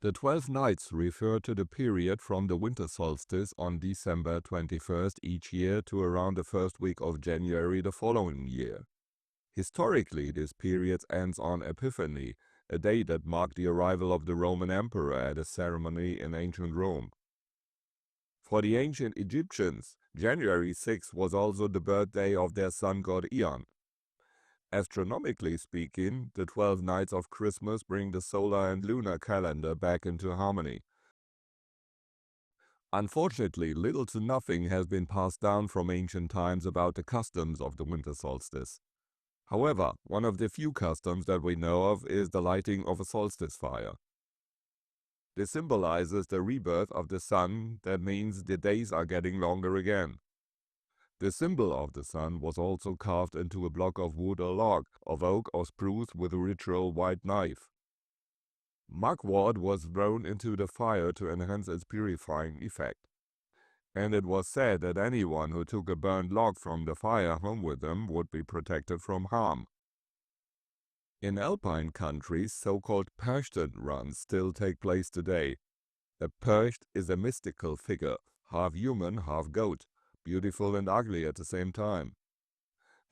The 12 nights refer to the period from the winter solstice on December 21st each year to around the first week of January the following year. Historically, this period ends on Epiphany, a day that marked the arrival of the Roman emperor at a ceremony in ancient Rome. For the ancient Egyptians, January 6 was also the birthday of their sun god Eon. Astronomically speaking, the 12 nights of Christmas bring the solar and lunar calendar back into harmony. Unfortunately, little to nothing has been passed down from ancient times about the customs of the winter solstice. However, one of the few customs that we know of is the lighting of a solstice fire. This symbolizes the rebirth of the sun. That means the days are getting longer again. The symbol of the sun was also carved into a block of wood or log, of oak or spruce with a ritual white knife. Mugwort was thrown into the fire to enhance its purifying effect, and it was said that anyone who took a burned log from the fire home with them would be protected from harm. In alpine countries, so-called Perchten runs still take place today. A Percht is a mystical figure, half human, half goat, beautiful and ugly at the same time.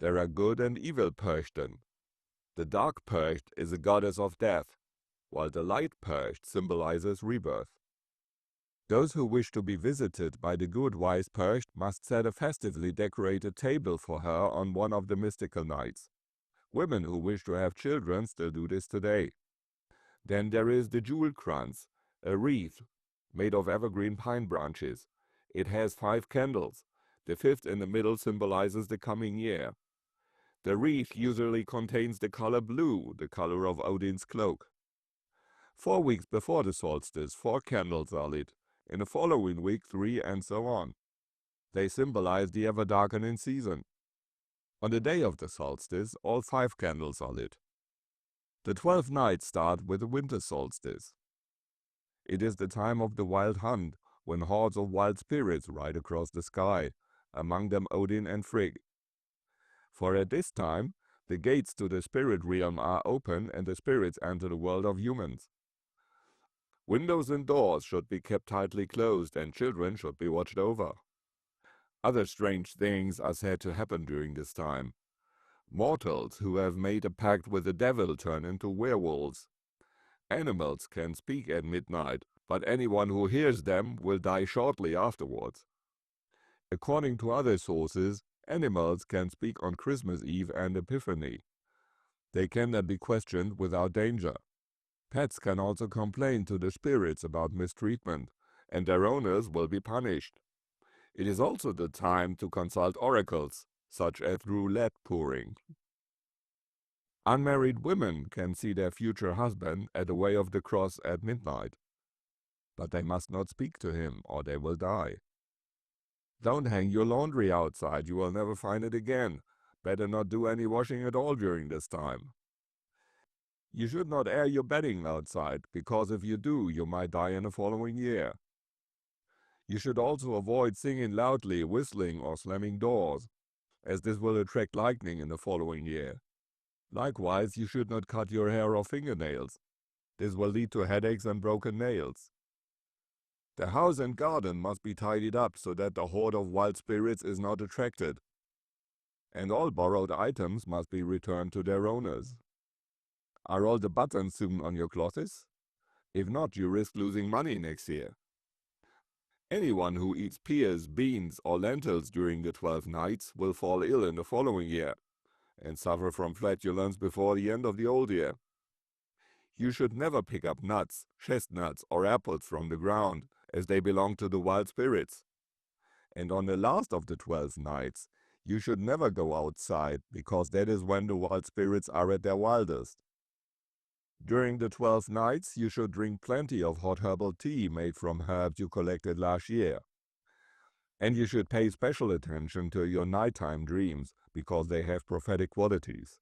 There are good and evil Perchten. The dark Percht is a goddess of death, while the light Percht symbolizes rebirth. Those who wish to be visited by the good wise Percht must set a festively decorated table for her on one of the mystical nights. Women who wish to have children still do this today. Then there is the jewel kranz, a wreath made of evergreen pine branches. It has 5 candles. The 5th in the middle symbolizes the coming year. The wreath usually contains the color blue, the color of Odin's cloak. 4 weeks before the solstice, 4 candles are lit. In the following week, 3, and so on. They symbolize the ever-darkening season. On the day of the solstice, all 5 candles are lit. The 12 nights start with the winter solstice. It is the time of the wild hunt, when hordes of wild spirits ride across the sky, among them Odin and Frigg. For at this time, the gates to the spirit realm are open and the spirits enter the world of humans. Windows and doors should be kept tightly closed and children should be watched over. Other strange things are said to happen during this time. Mortals who have made a pact with the devil turn into werewolves. Animals can speak at midnight, but anyone who hears them will die shortly afterwards. According to other sources, animals can speak on Christmas Eve and Epiphany. They cannot be questioned without danger. Pets can also complain to the spirits about mistreatment, and their owners will be punished. It is also the time to consult oracles, such as roulette pouring. Unmarried women can see their future husband at the way of the cross at midnight. But they must not speak to him, or they will die. Don't hang your laundry outside, you will never find it again. Better not do any washing at all during this time. You should not air your bedding outside, because if you do, you might die in the following year. You should also avoid singing loudly, whistling, or slamming doors, as this will attract lightning in the following year. Likewise, you should not cut your hair or fingernails. This will lead to headaches and broken nails. The house and garden must be tidied up so that the horde of wild spirits is not attracted. And all borrowed items must be returned to their owners. Are all the buttons sewn on your clothes? If not, you risk losing money next year. Anyone who eats peas, beans, or lentils during the 12 nights will fall ill in the following year, and suffer from flatulence before the end of the old year. You should never pick up nuts, chestnuts, or apples from the ground, as they belong to the wild spirits. And on the last of the 12 nights, you should never go outside, because that is when the wild spirits are at their wildest. During the 12 nights, you should drink plenty of hot herbal tea made from herbs you collected last year. And you should pay special attention to your nighttime dreams, because they have prophetic qualities.